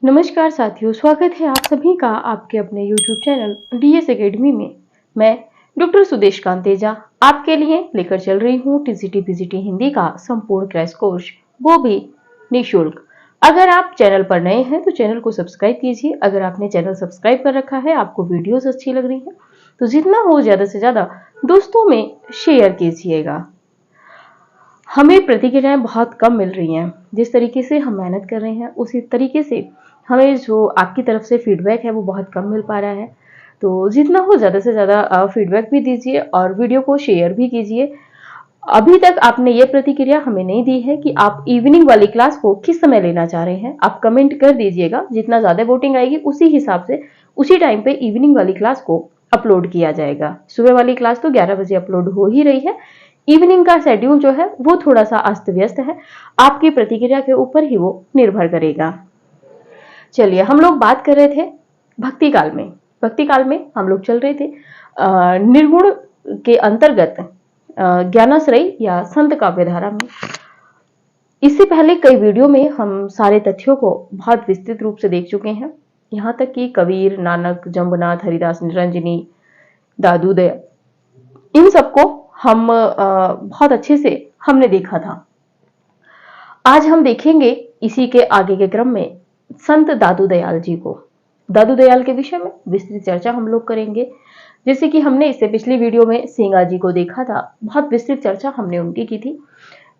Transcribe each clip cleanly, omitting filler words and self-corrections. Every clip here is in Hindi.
नमस्कार साथियों, स्वागत है आप सभी का आपके अपने YouTube चैनल डीएस एकेडमी में। मैं डॉक्टर सुदेश कांतेजा आपके लिए लेकर चल रही हूँ टीजीटी पीजीटी हिंदी का संपूर्ण क्रैश कोर्स, वो भी निःशुल्क। अगर आप चैनल पर नए हैं तो चैनल को सब्सक्राइब कीजिए। अगर आपने चैनल सब्सक्राइब कर रखा है, आपको वीडियोस अच्छी लग रही है तो जितना हो ज्यादा से ज्यादा दोस्तों में शेयर कीजिएगा। हमें प्रतिक्रियाएं बहुत कम मिल रही हैं। जिस तरीके से हम मेहनत कर रहे हैं उसी तरीके से हमें जो आपकी तरफ से फीडबैक है वो बहुत कम मिल पा रहा है। तो जितना हो ज़्यादा से ज़्यादा फीडबैक भी दीजिए और वीडियो को शेयर भी कीजिए। अभी तक आपने ये प्रतिक्रिया हमें नहीं दी है कि आप इवनिंग वाली क्लास को किस समय लेना चाह रहे हैं। आप कमेंट कर दीजिएगा, जितना ज़्यादा वोटिंग आएगी उसी हिसाब से उसी टाइम पे इवनिंग वाली क्लास को अपलोड किया जाएगा। सुबह वाली क्लास तो 11 बजे अपलोड हो ही रही है। इवनिंग का शेड्यूल जो है वो थोड़ा सा अस्त व्यस्त है। आपकी प्रतिक्रिया के ऊपर ही वो निर्भर करेगा। चलिए, हम लोग बात कर रहे थे भक्ति काल में। भक्ति काल में हम लोग चल रहे थे निर्गुण के अंतर्गत ज्ञानाश्रय या संत काव्यधारा में। इससे पहले कई वीडियो में हम सारे तथ्यों को बहुत विस्तृत रूप से देख चुके हैं। यहाँ तक कि कबीर, नानक, जम्बनाथ, हरिदास, निरंजनी, दादू दया, इन सबको हम बहुत अच्छे से हमने देखा था। आज हम देखेंगे इसी के आगे के क्रम में संत दादू दयाल जी को। दादू दयाल के विषय में विस्तृत चर्चा हम लोग करेंगे। जैसे कि हमने इससे पिछली वीडियो में सिंगा जी को देखा था, बहुत विस्तृत चर्चा हमने उनकी की थी।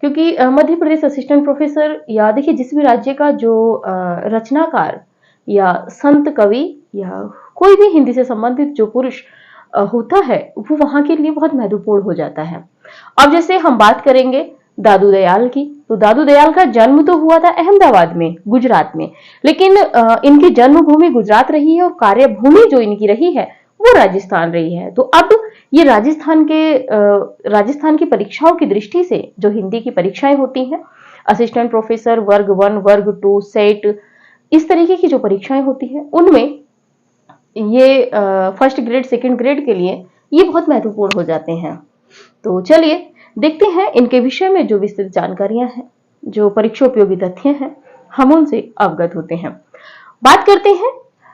क्योंकि मध्य प्रदेश असिस्टेंट प्रोफेसर या देखिए जिस भी राज्य का जो रचनाकार या संत कवि या कोई भी हिंदी से संबंधित जो पुरुष होता है वो वहां के लिए बहुत महत्वपूर्ण हो जाता है। अब जैसे हम बात करेंगे दादू दयाल की, तो दादू दयाल का जन्म तो हुआ था अहमदाबाद में, गुजरात में, लेकिन इनकी जन्मभूमि गुजरात रही है और कार्यभूमि जो इनकी रही है वो राजस्थान रही है। तो अब ये राजस्थान की परीक्षाओं की दृष्टि से जो हिंदी की परीक्षाएं होती हैं, असिस्टेंट प्रोफेसर वर्ग 1, वर्ग 2, सेट, इस तरीके की जो परीक्षाएं होती हैं उनमें ये फर्स्ट ग्रेड, सेकंड ग्रेड के लिए ये बहुत महत्वपूर्ण हो जाते हैं। तो चलिए देखते हैं इनके विषय में जो विस्तृत जानकारियां हैं, जो परीक्षा उपयोगी तथ्य हैं, हम उनसे अवगत होते हैं। बात करते हैं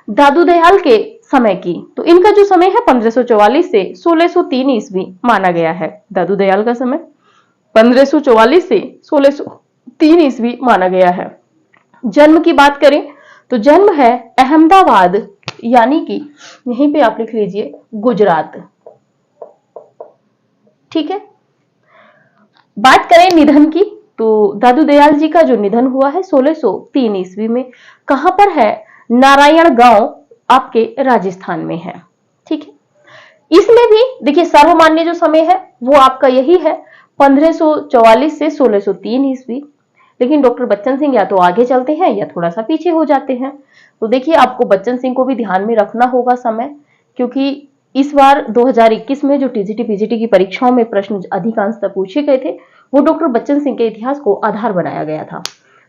दादू दयाल के समय की। तो इनका जो समय है 1544 से 1603 ईस्वी माना गया है। दादू दयाल का समय 1544 से 1603 ईस्वी माना गया है। जन्म की बात करें तो जन्म है अहमदाबाद, यानी कि यहीं पे आप लिख लीजिए गुजरात। ठीक है। बात करें निधन की तो दादू दयाल जी का जो निधन हुआ है 1603 ईस्वी में, कहां पर है? नारायण गांव आपके राजस्थान में है। ठीक है। इसमें भी देखिए सर्वमान्य जो समय है वो आपका यही है 1544 से 1603 ईस्वी। लेकिन डॉक्टर बच्चन सिंह या तो आगे चलते हैं या थोड़ा सा पीछे हो जाते हैं। तो देखिए आपको बच्चन सिंह को भी ध्यान में रखना होगा समय, क्योंकि इस बार 2021 में जो टीजीटी पीजीटी की परीक्षाओं में प्रश्न अधिकांशतः पूछे गए थे वो डॉक्टर बच्चन सिंह के इतिहास को आधार बनाया गया था।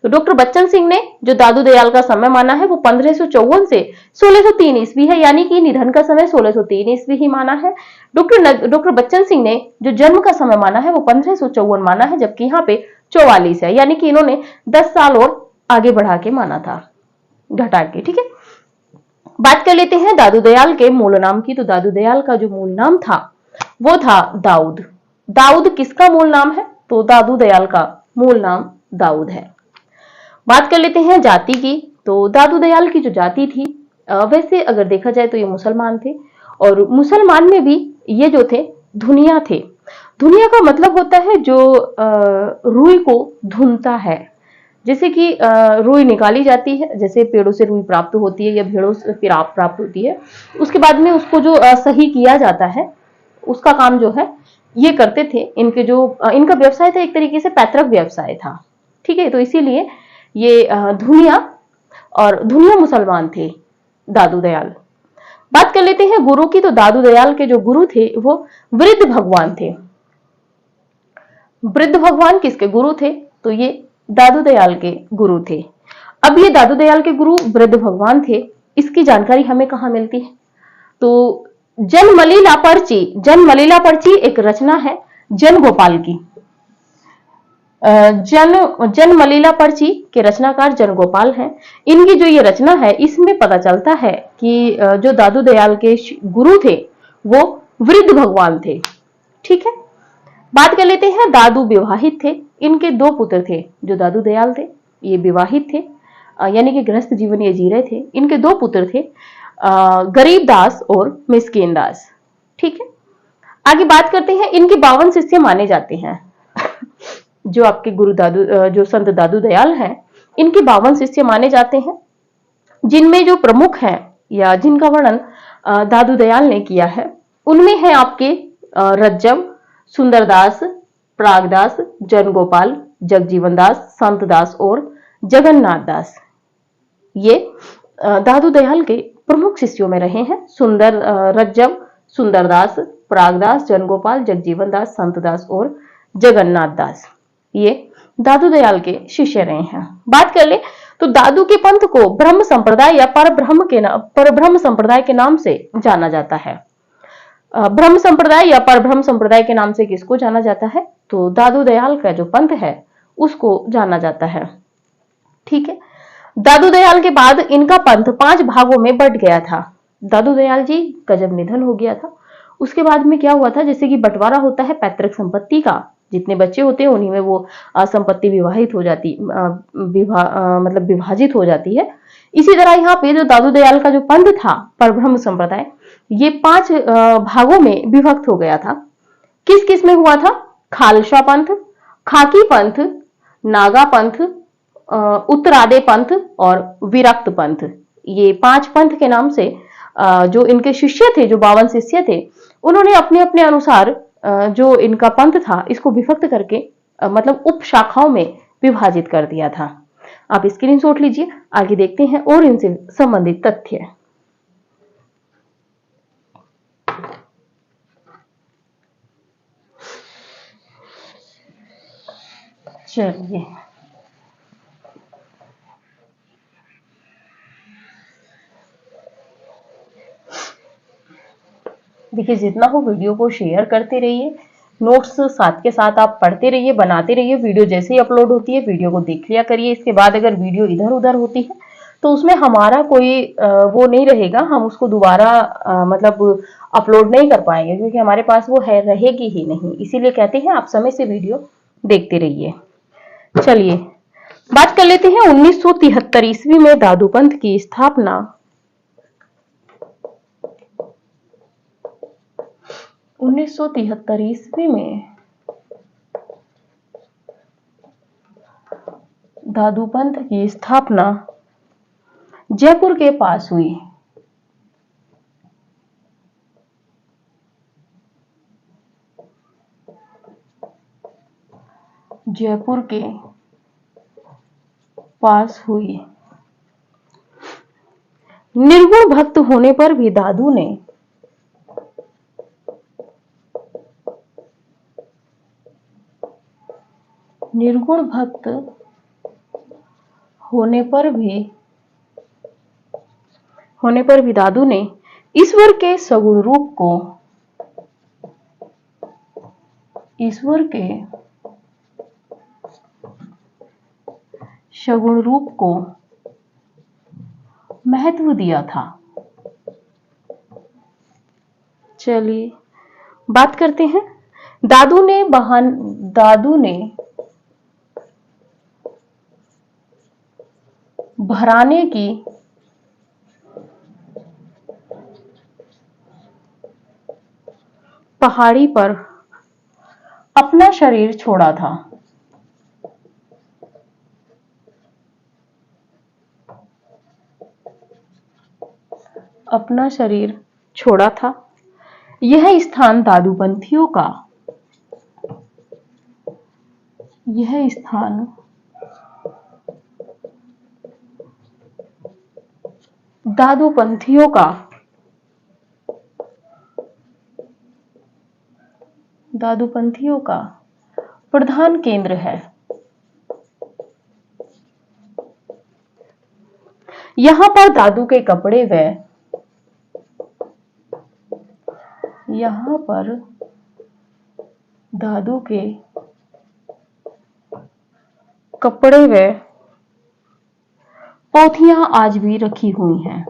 तो डॉक्टर बच्चन सिंह ने जो दादू दयाल का समय माना है वो 1554 से 1603 ईस्वी है, यानी कि निधन का समय 1603 ईस्वी ही माना है। डॉक्टर बच्चन सिंह ने जो जन्म का समय माना है वो 1554 माना है, जबकि यहाँ पे 44 है, यानी कि इन्होंने 10 साल और आगे बढ़ा के माना था, घटा के। ठीक है। बात कर लेते हैं दादू दयाल के मूल नाम की। तो दादू दयाल का जो मूल नाम था वो था दाऊद। दाऊद किसका मूल नाम है? तो दादू दयाल का मूल नाम दाऊद है। बात कर लेते हैं जाति की। तो दादू दयाल की जो जाति थी, वैसे अगर देखा जाए तो ये मुसलमान थे, और मुसलमान में भी ये जो थे धुनिया थे। धुनिया का मतलब होता है जो रुई को धुनता है। जैसे कि रुई निकाली जाती है, जैसे पेड़ों से रुई प्राप्त होती है या भेड़ों से प्राप्त होती है, उसके बाद में उसको जो सही किया जाता है उसका काम जो है ये करते थे। इनका व्यवसाय था, एक तरीके से पैतृक व्यवसाय था। ठीक है। तो इसीलिए ये धुनिया मुसलमान थे दादू दयाल। बात कर लेते हैं गुरु की। तो दादू दयाल के जो गुरु थे वो वृद्ध भगवान थे। वृद्ध भगवान किसके गुरु थे? तो ये दादू दयाल के गुरु थे। अब ये दादू दयाल के गुरु वृद्ध भगवान थे, इसकी जानकारी हमें कहां मिलती है? तो जनमलीला पर्ची एक रचना है जन गोपाल की। जन मलीला पर्ची के रचनाकार जन गोपाल हैं। इनकी जो ये रचना है इसमें पता चलता है कि जो दादू दयाल के गुरु थे वो वृद्ध भगवान थे। ठीक है, बात कर लेते हैं। दादू विवाहित थे, इनके दो पुत्र थे। जो दादू दयाल थे ये विवाहित थे, यानी कि गृहस्थ जीवन ये जी रहे थे। इनके दो पुत्र थे, गरीब दास और मिस्कीन दास। ठीक है, आगे बात करते हैं। इनके 52 शिष्य माने जाते हैं। जो आपके गुरु दादू जो संत दादू दयाल हैं, इनके 52 शिष्य माने जाते हैं, जिनमें जो प्रमुख हैं या जिनका वर्णन दादू दयाल ने किया है उनमें है आपके रज्जव, सुंदरदास, प्रागदास, जनगोपाल, जगजीवन दास, संत दास और जगन्नाथ दास। ये दादू दयाल के प्रमुख शिष्यों में रहे हैं। रज्जव, सुंदरदास, प्रागदास, जनगोपाल, जगजीवन दास, संत दास और जगन्नाथ दास, ये दादू दयाल के शिष्य रहे हैं। बात कर ले तो दादू के पंथ को ब्रह्म संप्रदाय या परब्रह्म संप्रदाय के नाम से जाना जाता है। ब्रह्म संप्रदाय या परब्रह्म संप्रदाय के नाम से किसको जाना जाता है? तो दादू दयाल का जो पंथ है उसको जाना जाता है। ठीक है, दादू दयाल के बाद इनका पंथ 5 भागों में बट गया था। दादू दयाल जी का जब निधन हो गया था उसके बाद में क्या हुआ था, जैसे कि बंटवारा होता है पैतृक संपत्ति का, जितने बच्चे होते हैं उन्हीं में वो संपत्ति विवाहित हो जाती मतलब विभाजित हो जाती है। इसी तरह यहाँ पे जो दादू दयाल का जो पंथ था परब्रह्म संप्रदाय, ये 5 भागों में विभक्त हो गया था। किस किस में हुआ था? खालसा पंथ, खाकी पंथ, नागा पंथ, उत्तरादे पंथ और विरक्त पंथ। ये 5 पंथ के नाम से जो इनके शिष्य थे, जो 52 शिष्य थे, उन्होंने अपने अपने अनुसार जो इनका पंथ था इसको विभक्त करके मतलब उप शाखाओं में विभाजित कर दिया था। आप स्क्रीनशॉट लीजिए, आगे देखते हैं और इनसे संबंधित तथ्य। चलिए, देखिए जितना हो वीडियो को शेयर करते रहिए, नोट्स साथ के साथ आप पढ़ते रहिए, बनाते रहिए। वीडियो जैसे ही अपलोड होती है वीडियो को देख लिया करिए। इसके बाद अगर वीडियो इधर उधर होती है तो उसमें हमारा कोई वो नहीं रहेगा, हम उसको दोबारा मतलब अपलोड नहीं कर पाएंगे, क्योंकि हमारे पास वो है रहेगी ही नहीं। इसीलिए कहते हैं आप समय से वीडियो देखते रहिए। चलिए बात कर लेते हैं 1973 ईस्वी में दादू पंथ की स्थापना। 1973 ईस्वी में दादू पंथ की स्थापना जयपुर के पास हुई। जयपुर के पास हुई। निर्गुण भक्त होने पर भी दादू ने निर्गुण भक्त होने पर भी दादू ने ईश्वर के सगुण रूप को महत्व दिया था। चलिए बात करते हैं। दादू ने भराने की पहाड़ी पर अपना शरीर छोड़ा था। अपना शरीर छोड़ा था। यह स्थान दादूपंथियों का दादूपंथियों का प्रधान केंद्र है। यहाँ पर दादू के कपड़े कपड़े व पोथियां आज भी रखी हुई हैं।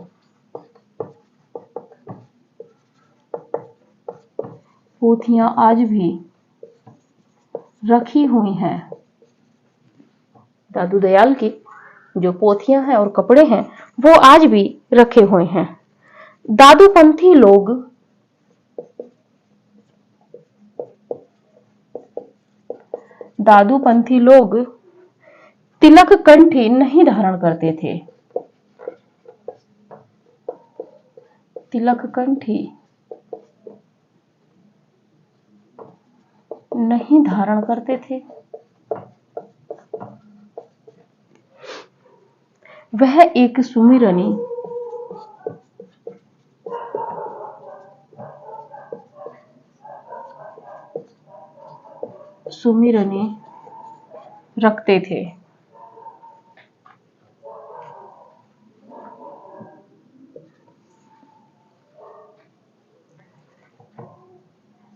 पोथियां आज भी रखी हुई हैं। दादू दयाल की जो पोथियां हैं और कपड़े हैं वो आज भी रखे हुए हैं। दादूपंथी लोग तिलक कंठी नहीं धारण करते थे। तिलक कंठी नहीं धारण करते थे। वह एक सुमिरनी रखते थे।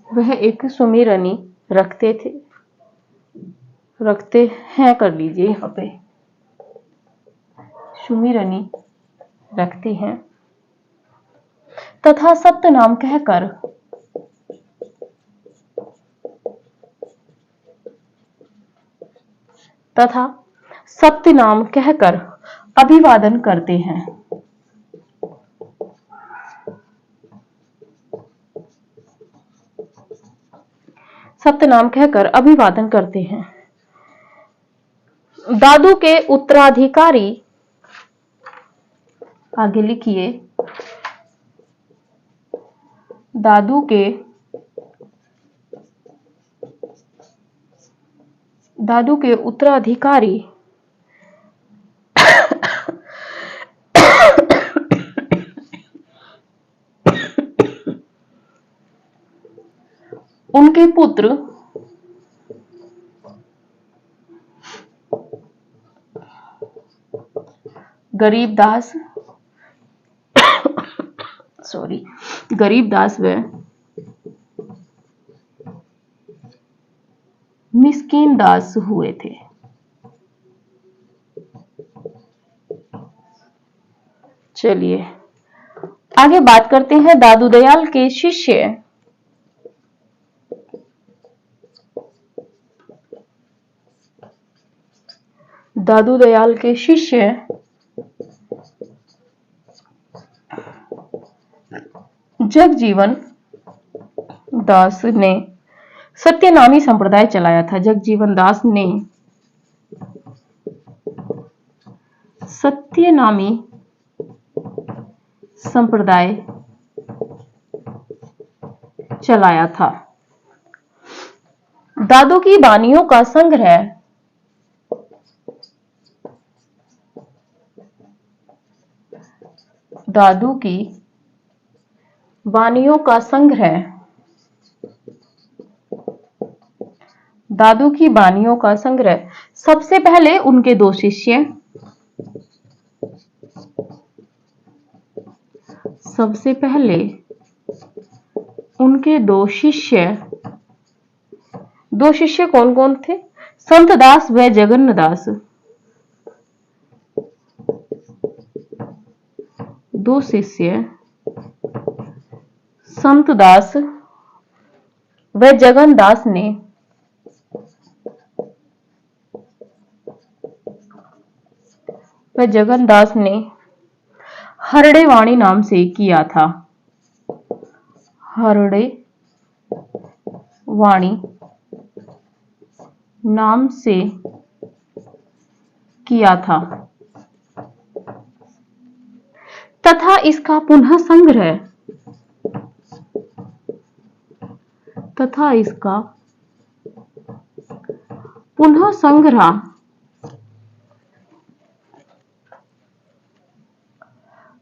वह एक सुमिरनी रखते थे, रखते हैं कर लीजिए यहाँ पे, सुमिरनी रखते हैं तथा सत्य नाम कहकर अभिवादन करते हैं। सत्य नाम कहकर अभिवादन करते हैं। दादू के उत्तराधिकारी, आगे लिखिए, दादू के उत्तराधिकारी उनके पुत्र गरीबदास व मिस्कीन दास हुए थे। चलिए आगे बात करते हैं दादू दयाल के शिष्य जगजीवन दास ने सत्यनामी संप्रदाय चलाया था। जगजीवन दास ने सत्यनामी संप्रदाय चलाया था। दादू की वाणियों का संग्रह सबसे पहले उनके दो शिष्य कौन कौन थे? संत दास व जगन्न दास। दो शिष्य संत दास व जगन दास ने हरड़े वाणी नाम से किया था। हरड़े वाणी नाम से किया था तथा इसका पुनः संग्रह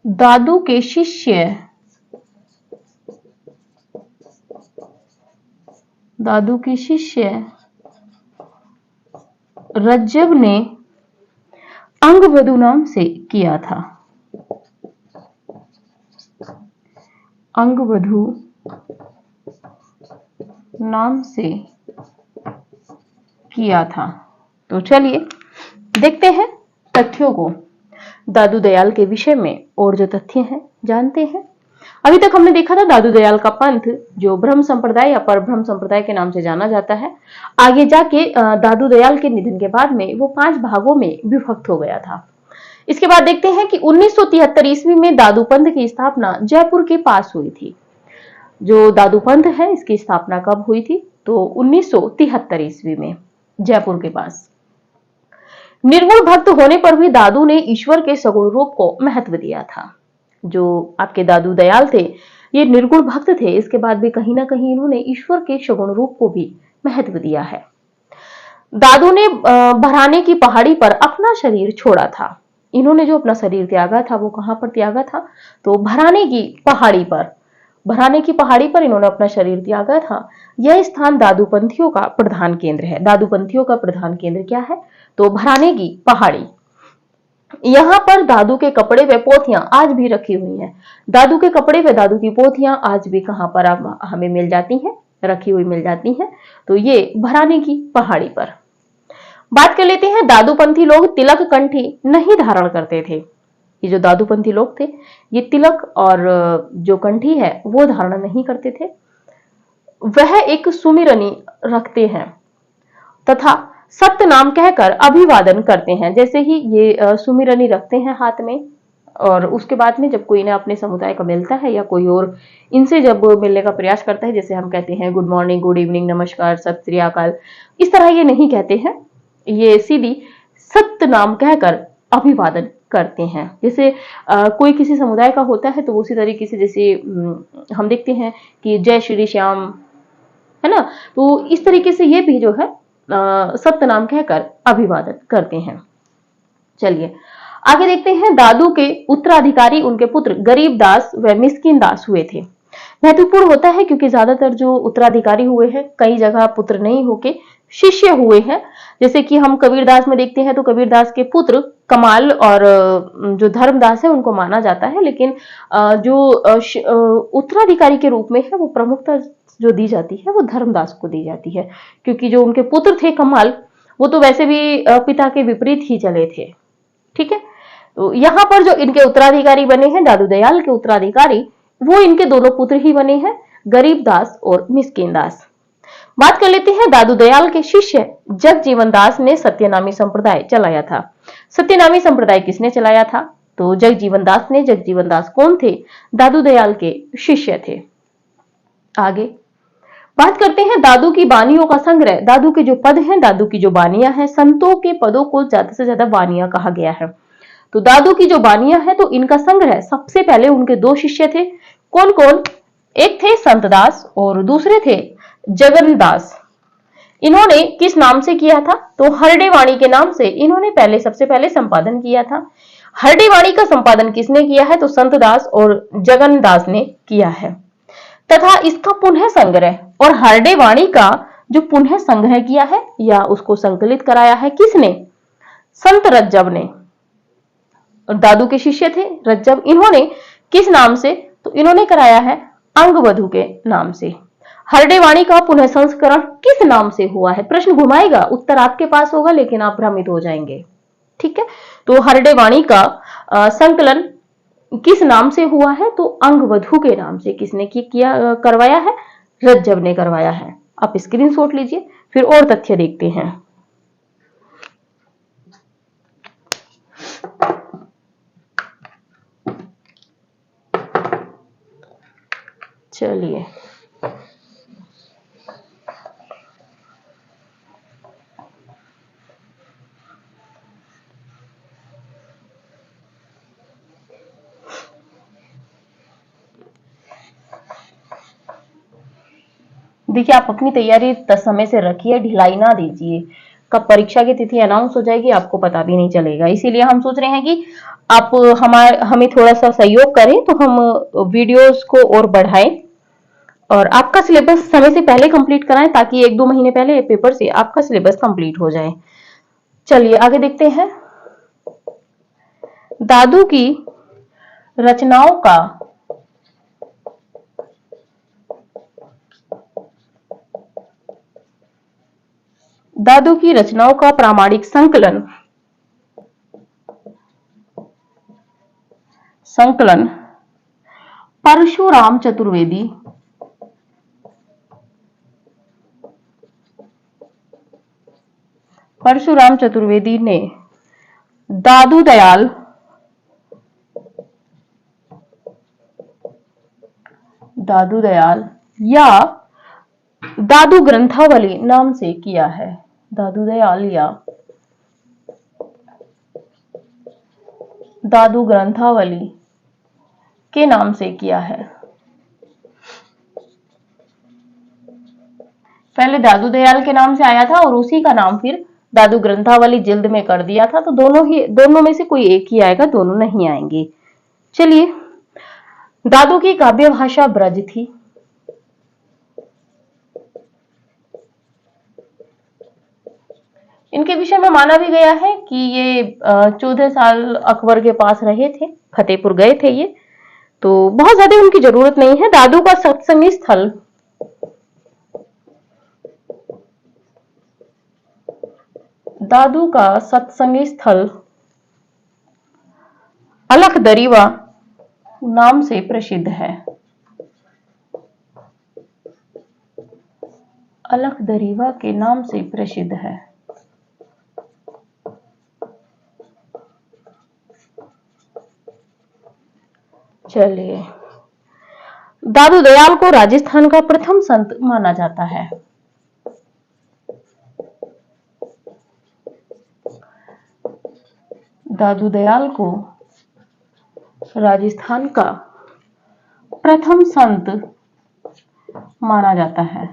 दादू के शिष्य रज्जब ने अंगवधु नाम से किया था। अंगवधु नाम से किया था। तो चलिए देखते हैं तथ्यों को। दादू दयाल के विषय में और जो तथ्य हैं जानते हैं। अभी तक हमने देखा था दादू दयाल का पंथ जो ब्रह्म संप्रदाय या परब्रह्म संप्रदाय के नाम से जाना जाता है। आगे जाके दादू दयाल के निधन के बाद में वो 5 भागों में विभक्त हो गया था। इसके बाद देखते हैं कि 1973 ईस्वी में दादू पंथ की स्थापना जयपुर के पास हुई थी। जो दादू पंथ है इसकी स्थापना कब हुई थी? तो 1973 ईस्वी में जयपुर के पास। निर्गुण भक्त होने पर भी दादू ने ईश्वर के सगुण रूप को महत्व दिया था। जो आपके दादू दयाल थे ये निर्गुण भक्त थे, इसके बाद भी कहीं ना कहीं इन्होंने ईश्वर के सगुण रूप को भी महत्व दिया है। दादू ने भराने की पहाड़ी पर अपना शरीर छोड़ा था। इन्होंने जो अपना शरीर त्यागा था वो कहां पर त्यागा था? तो भराने की पहाड़ी पर। भराने की पहाड़ी पर इन्होंने अपना शरीर त्यागा था। यह स्थान दादूपंथियों का प्रधान केंद्र है। दादूपंथियों का प्रधान केंद्र क्या है? तो भराने की पहाड़ी। यहाँ पर दादू के कपड़े व पोथियां आज भी रखी हुई हैं। दादू के कपड़े व दादू की पोथियां आज भी कहां पर हमें मिल जाती हैं? रखी हुई मिल जाती हैं। तो ये भराने की पहाड़ी पर। बात कर लेते हैं दादूपंथी लोग तिलक कंठी नहीं धारण करते थे। ये जो दादूपंथी लोग थे ये तिलक और जो कंठी है वो धारण नहीं करते थे। वह एक सुमिरनी रखते हैं तथा सत्य नाम कहकर अभिवादन करते हैं। जैसे ही ये सुमिरनी रखते हैं हाथ में और उसके बाद में जब कोई इन्हें अपने समुदाय का मिलता है या कोई और इनसे जब मिलने का प्रयास करता है, जैसे हम कहते हैं गुड मॉर्निंग, गुड इवनिंग, नमस्कार, सत श्री अकाल, इस तरह ये नहीं कहते हैं। ये सीधी सत्य नाम कहकर अभिवादन करते हैं। जैसे कोई किसी समुदाय का होता है तो उसी तरीके से जैसे हम देखते हैं कि जय श्री श्याम, है ना, तो इस तरीके से ये भी जो है सत्य नाम कहकर अभिवादन करते हैं। चलिए आगे देखते हैं। दादू के उत्तराधिकारी उनके पुत्र गरीब दास व मिस्किन दास हुए थे। महत्वपूर्ण होता है क्योंकि ज्यादातर जो उत्तराधिकारी हुए हैं कई जगह पुत्र नहीं होके शिष्य हुए हैं। जैसे कि हम कबीरदास में देखते हैं तो कबीरदास के पुत्र कमाल और जो धर्मदास है उनको माना जाता है, लेकिन जो उत्तराधिकारी के रूप में है वो प्रमुखता जो दी जाती है वो धर्मदास को दी जाती है, क्योंकि जो उनके पुत्र थे कमाल वो तो वैसे भी पिता के विपरीत ही चले थे। ठीक है, तो यहां पर जो इनके उत्तराधिकारी बने हैं दादू दयाल के उत्तराधिकारी वो इनके दोनों पुत्र ही बने हैं, गरीब दास और मिस्किन दास। बात कर लेते हैं दादू दयाल के शिष्य जगजीवन दास ने सत्यनामी संप्रदाय चलाया था। सत्यनामी संप्रदाय किसने चलाया था? तो जगजीवन दास ने। जगजीवन दास कौन थे? दादू दयाल के शिष्य थे। आगे बात करते हैं दादू की बानियों का संग्रह। दादू के जो पद हैं, दादू की जो बानियां हैं, संतों के पदों को ज्यादा से ज्यादा बानियां कहा गया है। तो दादू की जो बानियां हैं तो इनका संग्रह सबसे पहले उनके दो शिष्य थे। कौन कौन? एक थे संतदास और दूसरे थे जगन्नदास। इन्होंने किस नाम से किया था? तो हरडेवाणी के नाम से इन्होंने पहले सबसे पहले संपादन किया था। हरडेवाणी का संपादन किसने किया है? तो संतदास और जगन्नदास ने किया है। तथा इसका पुनः संग्रह और हरडेवाणी का जो पुनः संग्रह किया है या उसको संकलित कराया है किसने? संत रज्जब ने। और दादू के शिष्य थे रज्जब, इन्होंने किस नाम से? तो इन्होंने कराया है अंगवधु के नाम से। हरडेवाणी का पुनः संस्करण किस नाम से हुआ है? प्रश्न घुमाएगा, उत्तर आपके पास होगा लेकिन आप भ्रमित हो जाएंगे। ठीक है, तो हरडेवाणी का संकलन किस नाम से हुआ है? तो अंगवधु के नाम से। किसने किया करवाया है? रज्जब ने करवाया है। आप स्क्रीनशॉट लीजिए, फिर और तथ्य देखते हैं। चलिए देखिए, आप अपनी तैयारी समय से रखिए, ढिलाई ना दीजिए। कब परीक्षा की तिथि अनाउंस हो जाएगी आपको पता भी नहीं चलेगा। इसीलिए हम सोच रहे हैं कि आप हमें थोड़ा सा सहयोग करें तो हम वीडियोस को और बढ़ाएं और आपका सिलेबस समय से पहले कंप्लीट कराएं ताकि 1-2 महीने पहले पेपर से आपका सिलेबस कंप्लीट हो जाए। चलिए आगे देखते हैं। दादू की रचनाओं का प्रामाणिक संकलन संकलन परशुराम चतुर्वेदी ने दादू दयाल या दादू ग्रंथावली नाम से किया है। दादू दयाल या दादू ग्रंथावली के नाम से किया है। पहले दादू दयाल के नाम से आया था और उसी का नाम फिर दादू ग्रंथावली जिल्द में कर दिया था। तो दोनों में से कोई एक ही आएगा, दोनों नहीं आएंगे। चलिए, दादू की काव्य भाषा ब्रज थी। इनके विषय में माना भी गया है कि ये 14 साल अकबर के पास रहे थे, फतेहपुर गए थे ये, तो बहुत ज्यादा उनकी जरूरत नहीं है। दादू का सत्संगी स्थल अलख दरीवा नाम से प्रसिद्ध है। अलख दरीवा के नाम से प्रसिद्ध है। चलिए, दादू दयाल को राजस्थान का प्रथम संत माना जाता है। दादू दयाल को राजस्थान का प्रथम संत माना जाता है।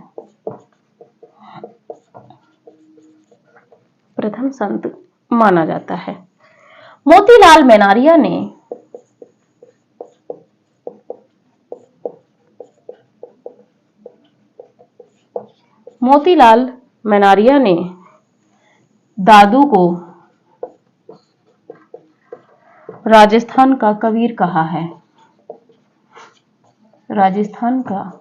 प्रथम संत माना जाता है। मोतीलाल मेनारिया ने दादू को राजस्थान का कबीर कहा है। राजस्थान का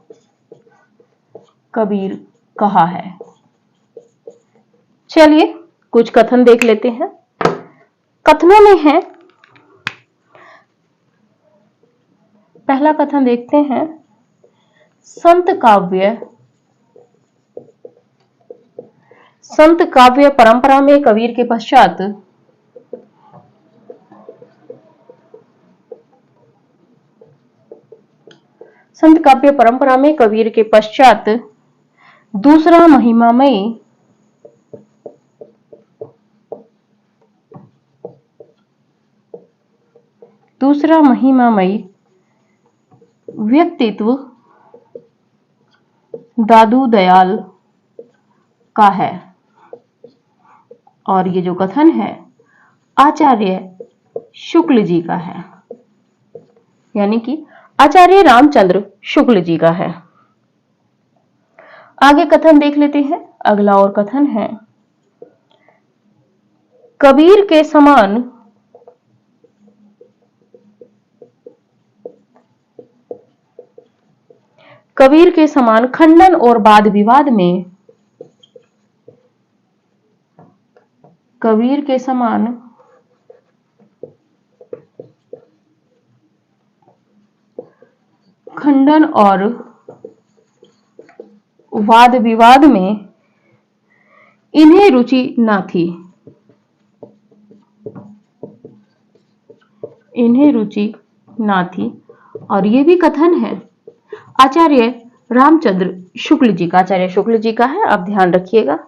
कबीर कहा है। चलिए, कुछ कथन देख लेते हैं। कथनों में है, पहला कथन देखते हैं। संत काव्य परंपरा में कबीर के पश्चात दूसरा महिमामयी व्यक्तित्व दादू दयाल का है। और ये जो कथन है आचार्य शुक्ल जी का है, यानी कि आचार्य रामचंद्र शुक्ल जी का है। आगे कथन देख लेते हैं। अगला और कथन है, कबीर के समान खंडन और वाद विवाद में इन्हें रुचि ना थी। और ये भी कथन है आचार्य रामचंद्र शुक्ल जी का। आचार्य शुक्ल जी का है, आप ध्यान रखिएगा।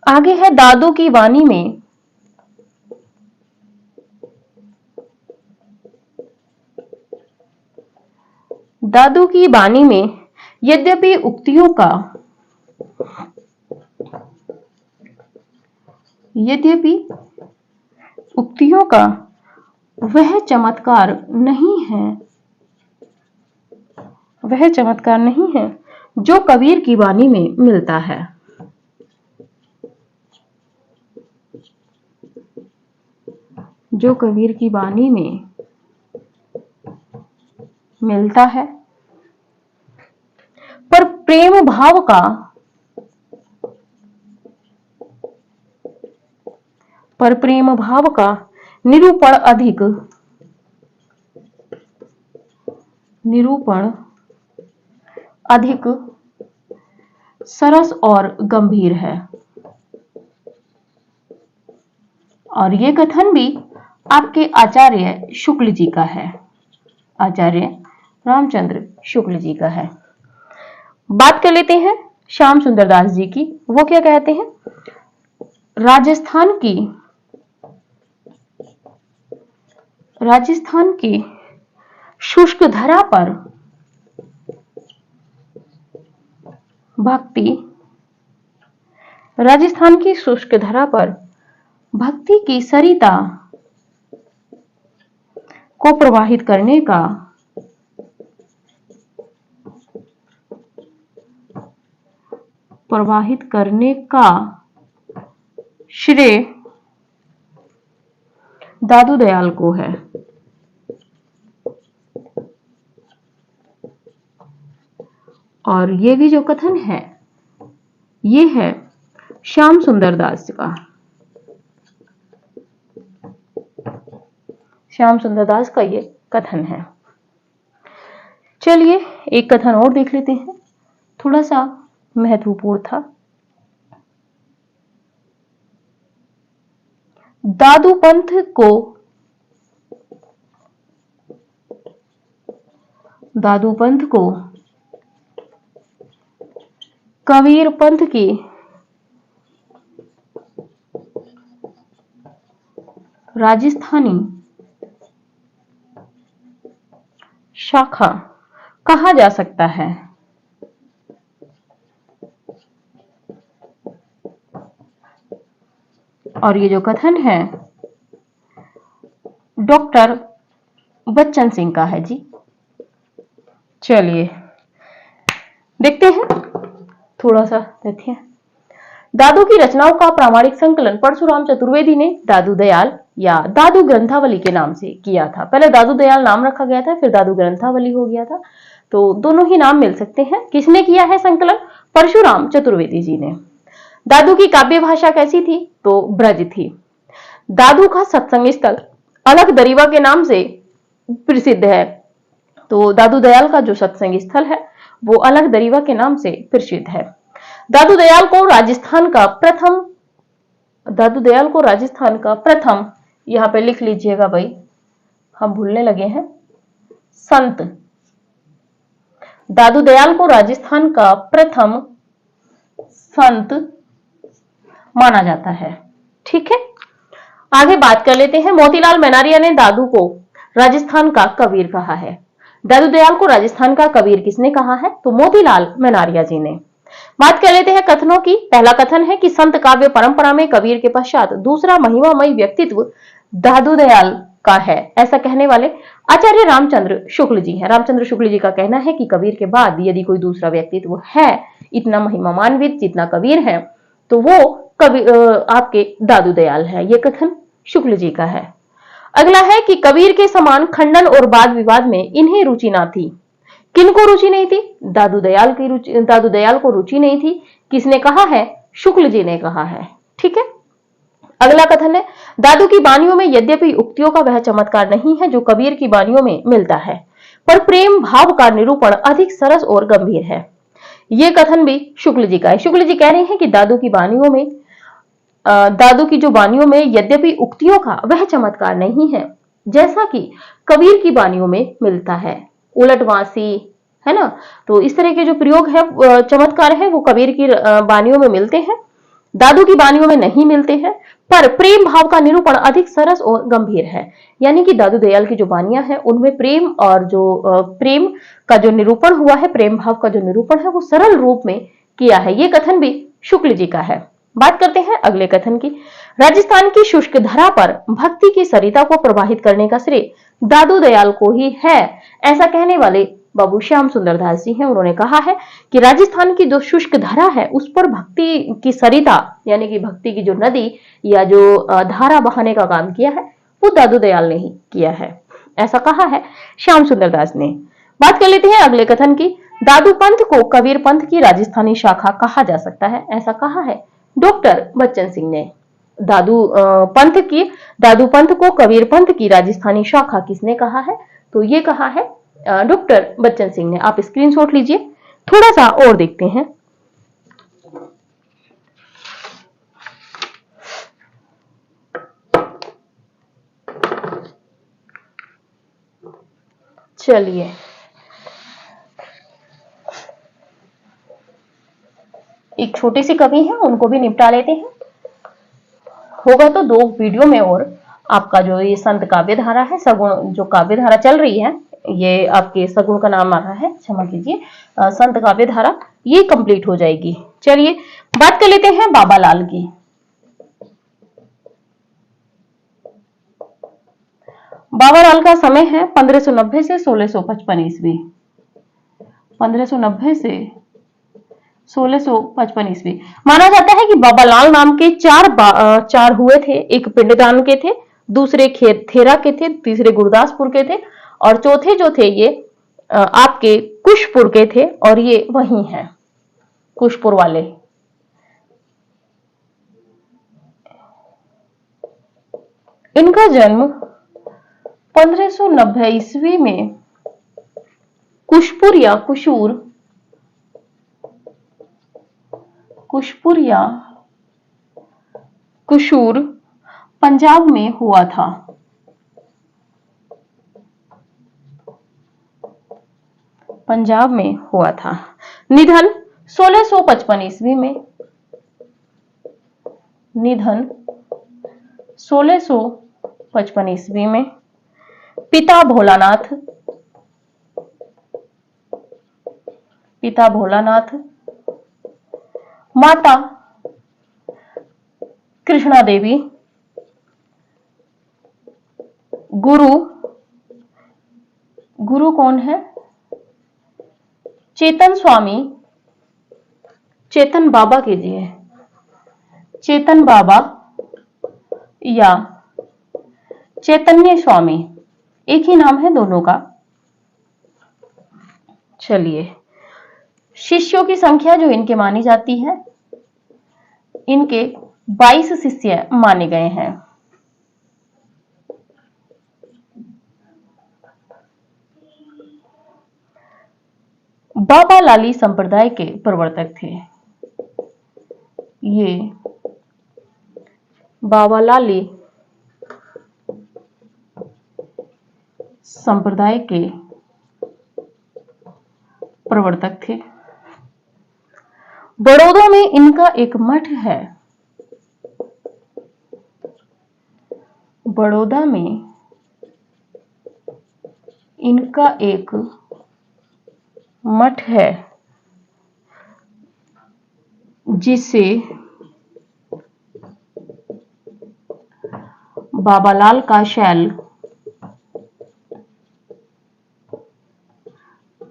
आगे है, दादू की वाणी में यद्यपि उक्तियों का वह चमत्कार नहीं है जो कबीर की वाणी में मिलता है। जो कबीर की वाणी में मिलता है, पर प्रेम भाव का निरूपण अधिक निरूपण अधिक सरस और गंभीर है। और ये कथन भी आपके आचार्य शुक्ल जी का है, आचार्य रामचंद्र शुक्ल जी का है। बात कर लेते हैं श्याम सुंदर दास जी की। वो क्या कहते हैं? राजस्थान की शुष्क धरा पर भक्ति, राजस्थान की शुष्क धरा पर भक्ति की सरिता को प्रवाहित करने का श्रेय दादू दयाल को है। और ये भी जो कथन है ये है श्याम सुंदर दास का। श्याम सुंदर दास का ये कथन है। चलिए एक कथन और देख लेते हैं, थोड़ा सा महत्वपूर्ण था। दादू पंथ को कबीर पंथ की राजस्थानी शाखा कहा जा सकता है। और ये जो कथन है डॉक्टर बच्चन सिंह का है जी। चलिए देखते हैं, थोड़ा सा देखिए। दादू की रचनाओं का प्रामाणिक संकलन परशुराम चतुर्वेदी ने दादू दयाल या दादू ग्रंथावली के नाम से किया था। पहले दादू दयाल नाम रखा गया था, फिर दादू ग्रंथावली हो गया था, तो दोनों ही नाम मिल सकते हैं। किसने किया है संकलन? परशुराम चतुर्वेदी जी ने। दादू की काव्य भाषा कैसी थी? तो ब्रज थी। दादू का सत्संग स्थल अलग दरीवा के नाम से प्रसिद्ध है। तो दादू दयाल का जो सत्संग स्थल है वो अलग दरीवा के नाम से प्रसिद्ध है। दादू दयाल को राजस्थान का प्रथम, यहां पे लिख लीजिएगा भाई, हम भूलने लगे हैं, संत। दादू दयाल को राजस्थान का प्रथम संत माना जाता है। ठीक है, आगे बात कर लेते हैं। मोतीलाल मेनारिया ने दादू को राजस्थान का कबीर कहा है। दादू दयाल को राजस्थान का कबीर किसने कहा है? तो मोतीलाल मेनारिया जी ने। बात कर लेते हैं कथनों की। पहला कथन है कि संत काव्य परंपरा में कबीर के पश्चात दूसरा महिमामय व्यक्तित्व दादू दयाल का है। ऐसा कहने वाले आचार्य रामचंद्र शुक्ल जी हैं। रामचंद्र शुक्ल जी का कहना है कि कबीर के बाद यदि कोई दूसरा व्यक्तित्व है इतना महिमान्वित जितना कबीर है तो वो आपके दादू दयाल है। ये कथन शुक्ल जी का है। अगला है कि कबीर के समान खंडन और वाद विवाद में इन्हें रुचि ना थी। किनको रुचि नहीं थी? दादू दयाल को रुचि नहीं थी। किसने कहा है? शुक्ल जी ने कहा है। ठीक है, अगला कथन है दादू की वाणियों में यद्यपि उक्तियों का वह चमत्कार नहीं है जो कबीर की वाणियों में मिलता है, पर प्रेम भाव का निरूपण अधिक सरस और गंभीर है। यह कथन भी शुक्ल जी का है। शुक्ल जी कह रहे हैं कि दादू की जो वाणियों में यद्यपि उक्तियों का वह चमत्कार नहीं है जैसा कि कबीर की वाणियों में मिलता है, उलटवासी है ना, तो इस तरह के जो प्रयोग है चमत्कार है वो कबीर की वाणियों में मिलते हैं, दादू की वाणियों में नहीं मिलते हैं, पर प्रेम भाव का निरूपण अधिक सरस और गंभीर है। यानी कि दादू दयाल की जो वाणियां हैं उनमें प्रेम और जो प्रेम का जो निरूपण हुआ है, प्रेम भाव का जो निरूपण है वो सरल रूप में किया है। ये कथन भी शुक्ल जी का है। बात करते हैं अगले कथन की। राजस्थान की शुष्क धरा पर भक्ति की सरिता को प्रवाहित करने का श्रेय दादू दयाल को ही है। ऐसा कहने वाले बाबू श्याम सुंदर दास जी हैं। उन्होंने कहा है कि राजस्थान की जो शुष्क धरा है उस पर भक्ति की सरिता यानी कि भक्ति की जो नदी या जो धारा बहाने का काम किया है वो दादू दयाल ने ही किया है। ऐसा कहा है श्याम सुंदर दास ने। बात कर लेते हैं अगले कथन की। दादू पंथ को कबीर पंथ की राजस्थानी शाखा कहा जा सकता है। ऐसा कहा है डॉक्टर बच्चन सिंह ने। दादू पंथ को कबीर पंथ की राजस्थानी शाखा किसने कहा है? तो ये कहा है डॉक्टर बच्चन सिंह ने। आप स्क्रीनशॉट लीजिए, थोड़ा सा और देखते हैं। चलिए, एक छोटी सी कमी है, उनको भी निपटा लेते हैं। होगा तो 2 वीडियो में और आपका जो ये संत काव्य धारा है, सगुण जो काव्य धारा चल रही है, ये आपके सगुण का नाम आ रहा है, क्षमा कीजिए, संत काव्य धारा, ये कंप्लीट हो जाएगी। चलिए बात कर लेते हैं बाबा लाल की। बाबा लाल का समय है 1590 से 1655 ईस्वी। 1590 से 1655 ईस्वी। माना जाता है कि बाबा लाल नाम के चार हुए थे। एक पिंडदान के थे, दूसरे खेरा के थे, तीसरे गुरदासपुर के थे, और चौथे जो थे ये आपके कुशपुर के थे, और ये वही हैं कुशपुर वाले। इनका जन्म 1590 ईस्वी में कुशपुर या कुशूर पंजाब में हुआ था। पंजाब में हुआ था। निधन 1655 ईस्वी में। निधन 1655 ईस्वी में। पिता भोलानाथ, माता कृष्णा देवी, गुरु कौन है? चेतन स्वामी, चेतन बाबा कीजिए, चेतन बाबा या चैतन्य स्वामी, एक ही नाम है दोनों का। चलिए, शिष्यों की संख्या जो इनके मानी जाती है, इनके 22 शिष्य माने गए हैं। बाबा लाली संप्रदाय के प्रवर्तक थे। ये बाबा लाली संप्रदाय के प्रवर्तक थे। बड़ौदा में इनका एक मठ है। बड़ौदा में इनका एक मठ है जिसे बाबा लाल का शैल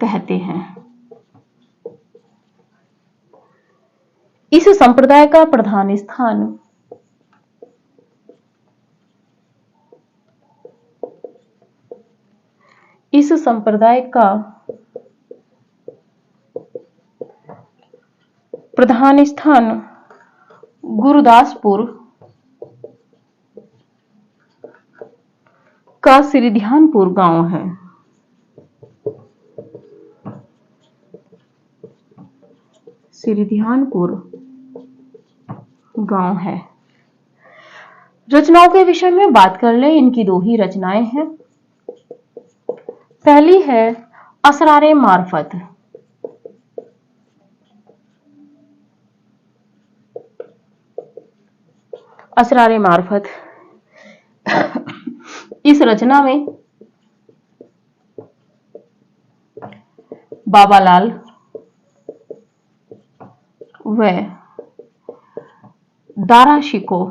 कहते हैं। इस संप्रदाय का प्रधान स्थान इस संप्रदाय का प्रधान स्थान गुरदासपुर का सिरिध्यानपुर गांव है। सिरिध्यानपुर गांव है। रचनाओं के विषय में बात कर ले, इनकी 2 ही रचनाएं हैं। पहली है असरारे मार्फत। असरारे मार्फत, इस रचना में बाबा लाल व दारा शिकोह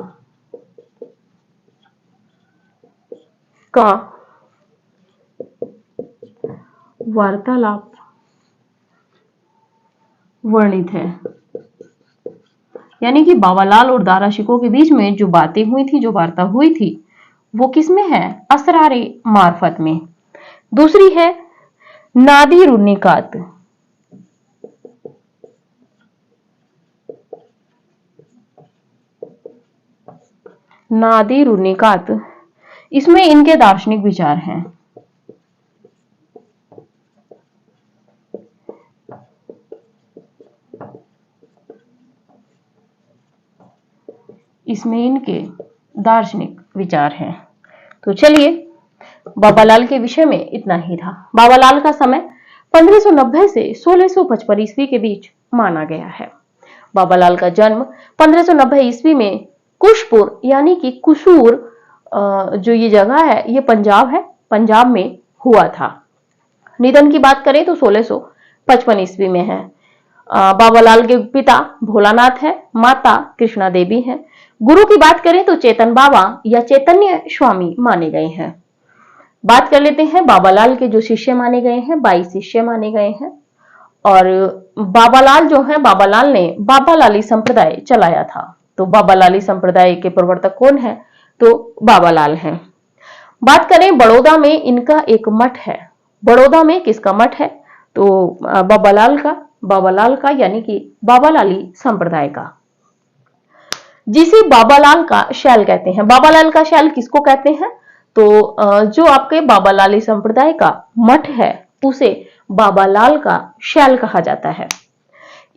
का वार्तालाप वर्णित है। यानी कि बाबा लाल और दारा शिकोह के बीच में जो बातें हुई थी, जो वार्ता हुई थी, वो किसमें है? असरारे मार्फत में। दूसरी है नादिर निकात। नादिर निकात, इसमें इनके दार्शनिक विचार हैं। इसमें इनके दार्शनिक विचार हैं। तो चलिए, बाबालाल के विषय में इतना ही था। बाबालाल का समय 1590 से 1655 ईस्वी के बीच माना गया है। बाबालाल का जन्म 1590 ईस्वी में कुशपुर यानी कि कुसूर जो ये जगह है ये पंजाब है, पंजाब में हुआ था। निधन की बात करें तो 1655 ईस्वी में है। बाबालाल के पिता भोलानाथ है, माता कृष्णा देवी है। गुरु की बात करें तो चेतन बाबा या चैतन्य स्वामी माने गए हैं। बात कर लेते हैं बाबालाल के जो शिष्य माने गए हैं, 22 शिष्य माने गए हैं। और बाबालाल जो है, बाबालाल ने बाबालाली संप्रदाय चलाया था। तो बाबालाली संप्रदाय के प्रवर्तक कौन है? तो बाबालाल हैं। बात करें बड़ौदा में इनका एक मठ है। बड़ौदा में किसका मठ है? तो बाबालाल का यानी कि बाबालाली संप्रदाय का, जिसे बाबालाल का शैल कहते हैं। बाबालाल का शैल किसको कहते हैं? तो जो आपके बाबालाली संप्रदाय का मठ है उसे बाबालाल का शैल कहा जाता है।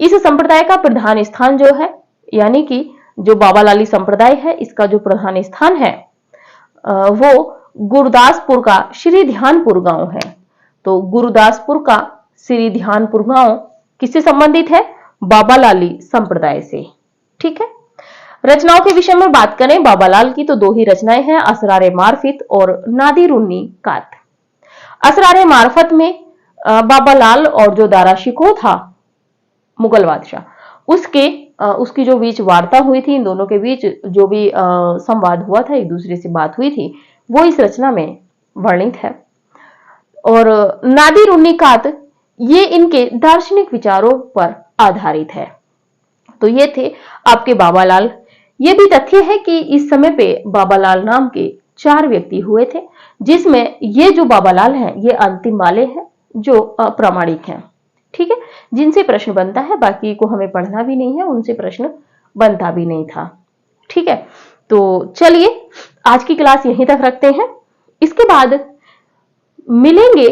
इस संप्रदाय का प्रधान स्थान जो है, यानी कि जो बाबालाली संप्रदाय है इसका जो प्रधान स्थान है वो गुरदासपुर का श्री ध्यानपुर गांव है। तो गुरदासपुर का श्री ध्यानपुर गांव किससे संबंधित है? बाबालाली संप्रदाय से। ठीक है। रचनाओं के विषय में बात करें बाबालाल की तो दो ही रचनाएं हैं, असरारे मार्फत और नादिर-उन्नी कात। असरारे मार्फत में बाबालाल और जो दारा शिकोह था मुगल बादशाह, उसकी जो बीच वार्ता हुई थी, इन दोनों के बीच जो भी संवाद हुआ था, एक दूसरे से बात हुई थी, वो इस रचना में वर्णित है। और नादिर-उन्नी कात ये इनके दार्शनिक विचारों पर आधारित है। तो ये थे आपके बाबालाल। ये भी तथ्य है कि इस समय पे बाबालाल नाम के 4 व्यक्ति हुए थे, जिसमें ये जो बाबालाल हैं ये अंतिम वाले हैं जो अप्रामाणिक हैं। ठीक है, जिनसे प्रश्न बनता है, बाकी को हमें पढ़ना भी नहीं है, उनसे प्रश्न बनता भी नहीं था। ठीक है, तो चलिए आज की क्लास यहीं तक रखते हैं। इसके बाद मिलेंगे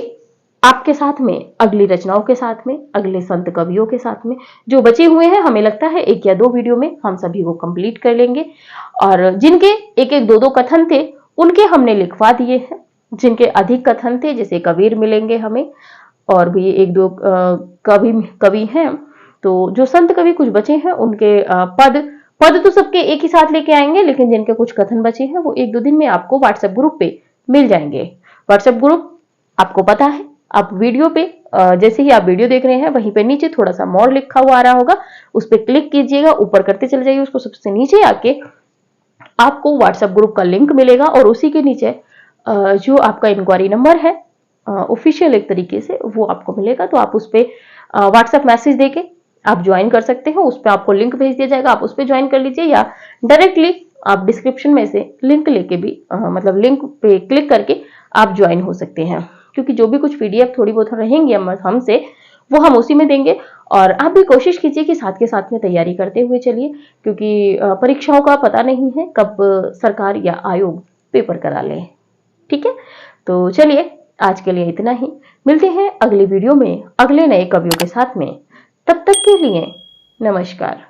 आपके साथ में अगली रचनाओं के साथ में, अगले संत कवियों के साथ में। जो बचे हुए हैं हमें लगता है 1 या 2 वीडियो में हम सभी को कंप्लीट कर लेंगे। और जिनके 1-1, 2-2 कथन थे उनके हमने लिखवा दिए हैं। जिनके अधिक कथन थे, जैसे कबीर मिलेंगे हमें, और भी 1-2 कवि हैं, तो जो संत कवि कुछ बचे हैं उनके पद तो सबके एक ही साथ लेके आएंगे, लेकिन जिनके कुछ कथन बचे हैं वो 1-2 दिन में आपको व्हाट्सएप ग्रुप पे मिल जाएंगे। व्हाट्सएप ग्रुप आपको पता है, आप वीडियो पे जैसे ही आप वीडियो देख रहे हैं वहीं पे नीचे थोड़ा सा मोर लिखा हुआ आ रहा होगा, उस पर क्लिक कीजिएगा, ऊपर करते चले जाइए, उसको सबसे नीचे आके आपको व्हाट्सएप ग्रुप का लिंक मिलेगा और उसी के नीचे जो आपका इंक्वायरी नंबर है ऑफिशियल एक तरीके से वो आपको मिलेगा। तो आप उस पर व्हाट्सएप मैसेज देके आप ज्वाइन कर सकते हो। उस पर आपको लिंक भेज दिया जाएगा, आप उस पर ज्वाइन कर लीजिए, या डायरेक्टली आप डिस्क्रिप्शन में से लिंक लेके भी मतलब लिंक पे क्लिक करके आप ज्वाइन हो सकते हैं। क्योंकि जो भी कुछ पीडीएफ थोड़ी बहुत रहेंगी हमसे, वो हम उसी में देंगे। और आप भी कोशिश कीजिए कि साथ के साथ में तैयारी करते हुए चलिए, क्योंकि परीक्षाओं का पता नहीं है कब सरकार या आयोग पेपर करा ले। ठीक है, तो चलिए आज के लिए इतना ही। मिलते हैं अगले वीडियो में अगले नए कवियों के साथ में। तब तक के लिए नमस्कार।